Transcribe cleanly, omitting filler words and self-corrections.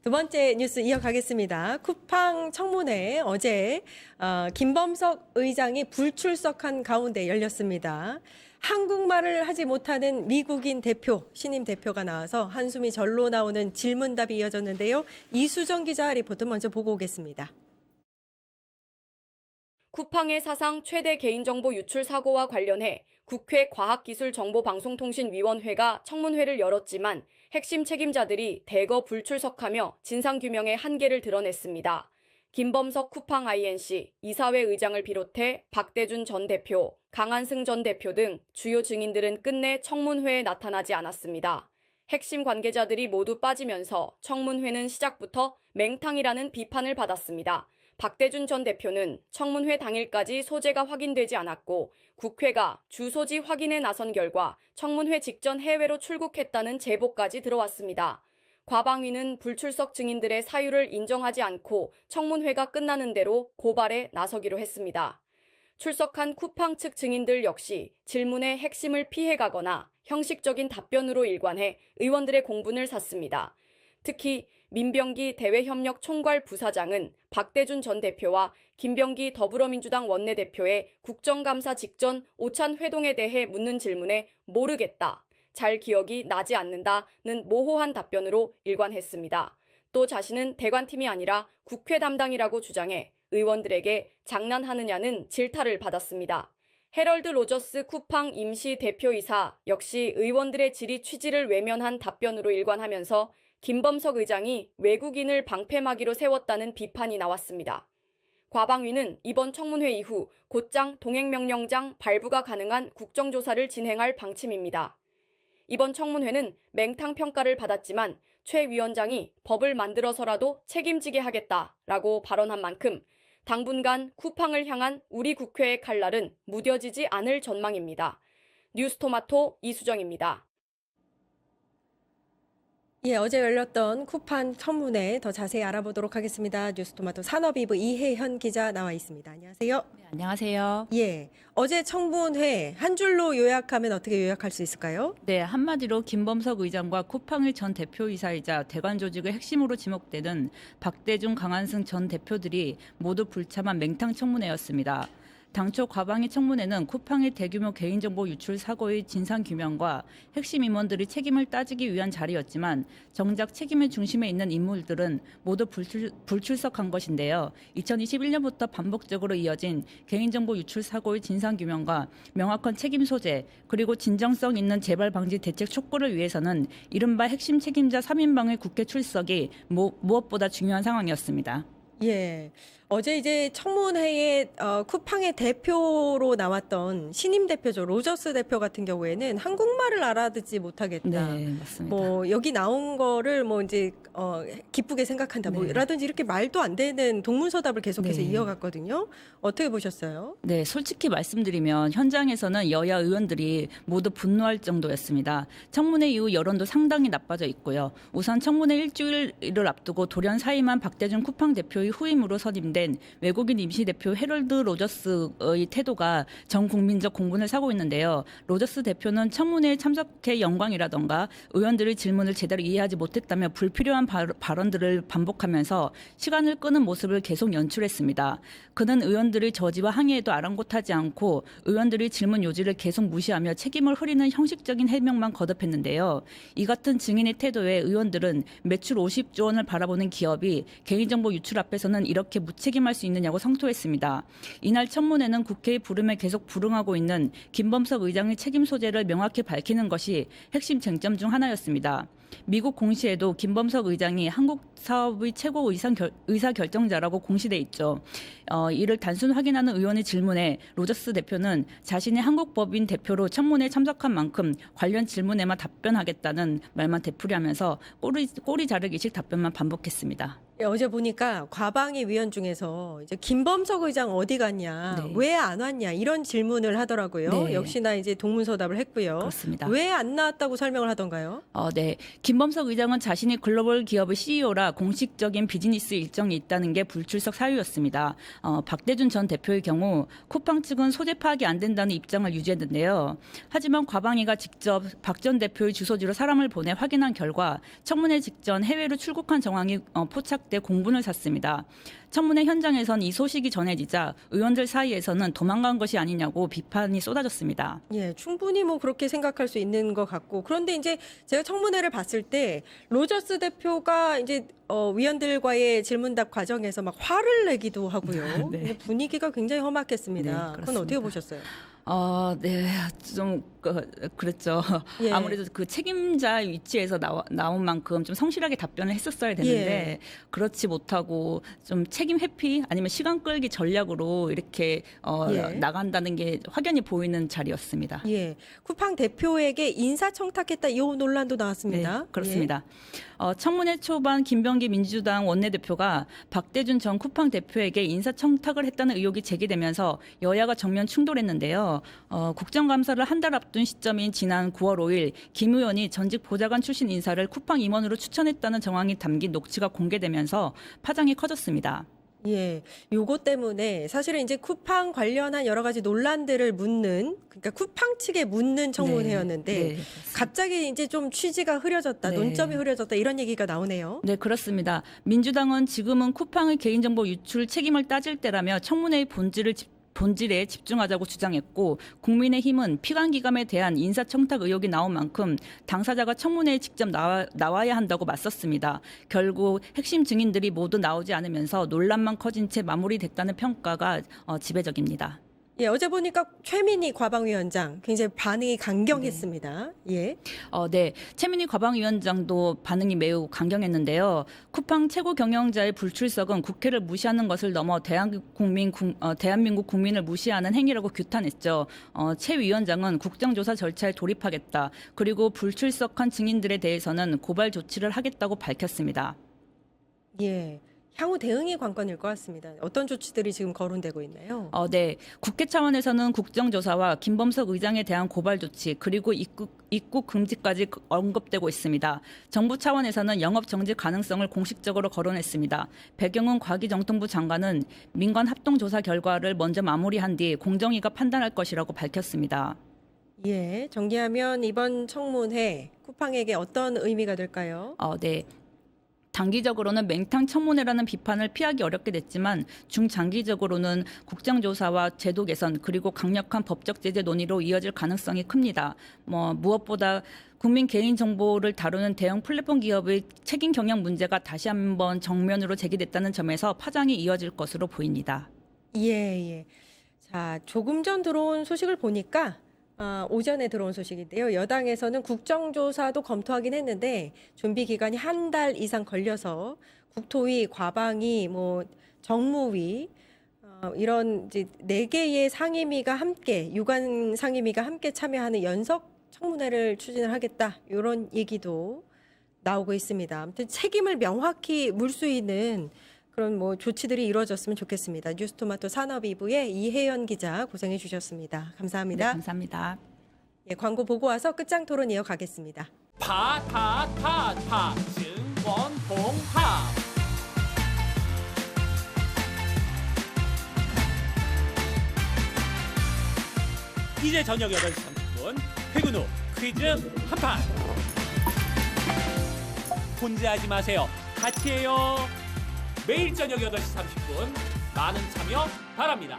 두 번째 뉴스 이어가겠습니다. 쿠팡 청문회 어제 김범석 의장이 불출석한 가운데 열렸습니다. 한국말을 하지 못하는 미국인 대표, 신임 대표가 나와서 한숨이 절로 나오는 질문답이 이어졌는데요. 이수정 기자 리포트 먼저 보고 오겠습니다. 쿠팡의 사상 최대 개인정보 유출 사고와 관련해 국회 과학기술정보방송통신위원회가 청문회를 열었지만 핵심 책임자들이 대거 불출석하며 진상규명의 한계를 드러냈습니다. 김범석 쿠팡 INC 이사회 의장을 비롯해 박대준 전 대표, 강한승 전 대표 등 주요 증인들은 끝내 청문회에 나타나지 않았습니다. 핵심 관계자들이 모두 빠지면서 청문회는 시작부터 맹탕이라는 비판을 받았습니다. 박대준 전 대표는 청문회 당일까지 소재가 확인되지 않았고 국회가 주소지 확인에 나선 결과 청문회 직전 해외로 출국했다는 제보까지 들어왔습니다. 과방위는 불출석 증인들의 사유를 인정하지 않고 청문회가 끝나는 대로 고발에 나서기로 했습니다. 출석한 쿠팡 측 증인들 역시 질문의 핵심을 피해가거나 형식적인 답변으로 일관해 의원들의 공분을 샀습니다. 특히 민병기 대외협력총괄 부사장은 박대준 전 대표와 김병기 더불어민주당 원내대표의 국정감사 직전 오찬 회동에 대해 묻는 질문에 모르겠다, 잘 기억이 나지 않는다는 모호한 답변으로 일관했습니다. 또 자신은 대관팀이 아니라 국회 담당이라고 주장해 의원들에게 장난하느냐는 질타를 받았습니다. 해럴드 로저스 쿠팡 임시 대표이사 역시 의원들의 질의 취지를 외면한 답변으로 일관하면서 김범석 의장이 외국인을 방패막이로 세웠다는 비판이 나왔습니다. 과방위는 이번 청문회 이후 곧장 동행명령장 발부가 가능한 국정조사를 진행할 방침입니다. 이번 청문회는 맹탕 평가를 받았지만 최 위원장이 법을 만들어서라도 책임지게 하겠다라고 발언한 만큼 당분간 쿠팡을 향한 우리 국회의 칼날은 무뎌지지 않을 전망입니다. 뉴스토마토 이수정입니다. 예, 어제 열렸던 쿠팡 청문회 더 자세히 알아보도록 하겠습니다. 뉴스토마토 산업이부 이혜현 기자 나와 있습니다. 안녕하세요. 네, 안녕하세요. 예, 어제 청문회 한 줄로 요약하면 어떻게 요약할 수 있을까요? 네, 한마디로 김범석 의장과 쿠팡의 전 대표이사이자 대관 조직의 핵심으로 지목되는 박대중, 강한승 전 대표들이 모두 불참한 맹탕 청문회였습니다. 당초 과방위 청문회는 쿠팡의 대규모 개인정보 유출 사고의 진상규명과 핵심 임원들의 책임을 따지기 위한 자리였지만 정작 책임의 중심에 있는 인물들은 모두 불출석한 것인데요. 2021년부터 반복적으로 이어진 개인정보 유출 사고의 진상규명과 명확한 책임 소재 그리고 진정성 있는 재발 방지 대책 촉구를 위해서는 이른바 핵심 책임자 3인방의 국회 출석이 무엇보다 중요한 상황이었습니다. 예. 어제 이제 청문회에 쿠팡의 대표로 나왔던 신임 대표죠. 로저스 대표 같은 경우에는 한국말을 알아듣지 못하겠다. 네, 맞습니다. 뭐 여기 나온 거를 뭐 이제 기쁘게 생각한다. 네. 뭐라든지 이렇게 말도 안 되는 동문서답을 계속해서 네. 이어갔거든요. 어떻게 보셨어요? 네, 솔직히 말씀드리면 현장에서는 여야 의원들이 모두 분노할 정도였습니다. 청문회 이후 여론도 상당히 나빠져 있고요. 우선 청문회 일주일을 앞두고 돌연 사임한 박대중 쿠팡 대표의 후임으로 선임된 외국인 임시대표 해럴드 로저스의 태도가 전 국민적 공분을 사고 있는데요. 로저스 대표는 청문회에 참석해 영광이라던가 의원들의 질문을 제대로 이해하지 못했다며 불필요한 발언들을 반복하면서 시간을 끄는 모습을 계속 연출했습니다. 그는 의원들의 저지와 항의에도 아랑곳하지 않고 의원들의 질문 요지를 계속 무시하며 책임을 흐리는 형식적인 해명만 거듭했는데요. 이 같은 증인의 태도에 의원들은 매출 50조 원을 바라보는 기업이 개인정보 유출 앞에서는 이렇게 무책임할 수 있느냐고 성토했습니다. 이날 청문회는 국회의 부름에 계속 불응하고 있는 김범석 의장의 책임 소재를 명확히 밝히는 것이 핵심 쟁점 중 하나였습니다. 미국 공시에도 김범석 의장이 한국 사업의 최고 의사결정자라고 공시돼 있죠. 이를 단순 확인하는 의원의 질문에 로저스 대표는 자신의 한국법인 대표로 청문회에 참석한 만큼 관련 질문에만 답변하겠다는 말만 되풀이하면서 꼬리 자르기식 답변만 반복했습니다. 예, 어제 보니까 과방위 위원 중에서 이제 김범석 의장 어디 갔냐, 네. 왜 안 왔냐 이런 질문을 하더라고요. 네. 역시나 이제 동문서답을 했고요. 그렇습니다. 왜 안 나왔다고 설명을 하던가요? 네. 김범석 의장은 자신이 글로벌 기업의 CEO라 공식적인 비즈니스 일정이 있다는 게 불출석 사유였습니다. 박대준 전 대표의 경우 쿠팡 측은 소재 파악이 안 된다는 입장을 유지했는데요. 하지만 과방위가 직접 박 전 대표의 주소지로 사람을 보내 확인한 결과 청문회 직전 해외로 출국한 정황이 포착돼 공분을 샀습니다. 청문회 현장에선 이 소식이 전해지자 의원들 사이에서는 도망간 것이 아니냐고 비판이 쏟아졌습니다. 예, 충분히 뭐 그렇게 생각할 수 있는 것 같고, 그런데 이제 제가 청문회를 봤을 때 로저스 대표가 이제 위원들과의 질문답 과정에서 막 화를 내기도 하고요. 네. 분위기가 굉장히 험악했습니다. 네, 그건 어떻게 그렇습니다. 보셨어요? 네, 좀 그랬죠. 예. 아무래도 그 책임자 위치에서 나온 만큼 좀 성실하게 답변을 했었어야 되는데 예. 그렇지 못하고 좀 책임 회피 아니면 시간 끌기 전략으로 이렇게 예. 나간다는 게 확연히 보이는 자리였습니다. 예, 쿠팡 대표에게 인사청탁했다 이 논란도 나왔습니다. 네, 그렇습니다. 청문회 초반 김병기 민주당 원내대표가 박대준 전 쿠팡 대표에게 인사청탁을 했다는 의혹이 제기되면서 여야가 정면 충돌했는데요. 국정감사를 한 달 앞둔 시점인 지난 9월 5일 김 의원이 전직 보좌관 출신 인사를 쿠팡 임원으로 추천했다는 정황이 담긴 녹취가 공개되면서 파장이 커졌습니다. 예, 요거 때문에 사실은 이제 쿠팡 관련한 여러 가지 논란들을 묻는, 그러니까 쿠팡 측에 묻는 청문회였는데 네, 갑자기 이제 좀 취지가 흐려졌다, 네. 논점이 흐려졌다 이런 얘기가 나오네요. 네, 그렇습니다. 민주당은 지금은 쿠팡의 개인정보 유출 책임을 따질 때라며 청문회의 본질에 집중하자고 주장했고 국민의힘은 피감기감에 대한 인사청탁 의혹이 나온 만큼 당사자가 청문회에 직접 나와야 한다고 맞섰습니다. 결국 핵심 증인들이 모두 나오지 않으면서 논란만 커진 채 마무리됐다는 평가가 지배적입니다. 예, 어제 보니까 최민희 과방위원장 굉장히 반응이 강경했습니다. 예. 네. 최민희 과방위원장도 반응이 매우 강경했는데요. 쿠팡 최고 경영자의 불출석은 국회를 무시하는 것을 넘어 대한민국 국민을 무시하는 행위라고 규탄했죠. 최 위원장은 국정조사 절차에 돌입하겠다. 그리고 불출석한 증인들에 대해서는 고발 조치를 하겠다고 밝혔습니다. 예. 향후 대응이 관건일 것 같습니다. 어떤 조치들이 지금 거론되고 있나요? 네. 국회 차원에서는 국정조사와 김범석 의장에 대한 고발 조치 그리고 입국 금지까지 언급되고 있습니다. 정부 차원에서는 영업 정지 가능성을 공식적으로 거론했습니다. 배경은 과기정통부 장관은 민관 합동조사 결과를 먼저 마무리한 뒤 공정위가 판단할 것이라고 밝혔습니다. 예, 정리하면 이번 청문회 쿠팡에게 어떤 의미가 될까요? 네. 단기적으로는 맹탕 청문회라는 비판을 피하기 어렵게 됐지만 중장기적으로는 국정조사와 제도 개선 그리고 강력한 법적 제재 논의로 이어질 가능성이 큽니다. 무엇보다 국민 개인 정보를 다루는 대형 플랫폼 기업의 책임 경영 문제가 다시 한번 정면으로 제기됐다는 점에서 파장이 이어질 것으로 보입니다. 예. 자, 조금 전 들어온 소식을 보니까 오전에 들어온 소식인데요. 여당에서는 국정조사도 검토하긴 했는데 준비 기간이 한 달 이상 걸려서 국토위, 과방위, 정무위 이런 이제 4개의 상임위가 함께 유관 상임위가 함께 참여하는 연석 청문회를 추진을 하겠다. 이런 얘기도 나오고 있습니다. 아무튼 책임을 명확히 물 수 있는 그런 조치들이 이루어졌으면 좋겠습니다. 뉴스토마토 산업이부의 이혜연 기자 고생해 주셨습니다. 감사합니다. 네, 감사합니다. 예, 광고 보고 와서 끝장 토론 이어가겠습니다. 파타타타 증권봉합 이제 저녁 8시 30분 퇴근 후 퀴즈 한판 혼자 하지 마세요. 같이 해요. 매일 저녁 8시 30분 많은 참여 바랍니다.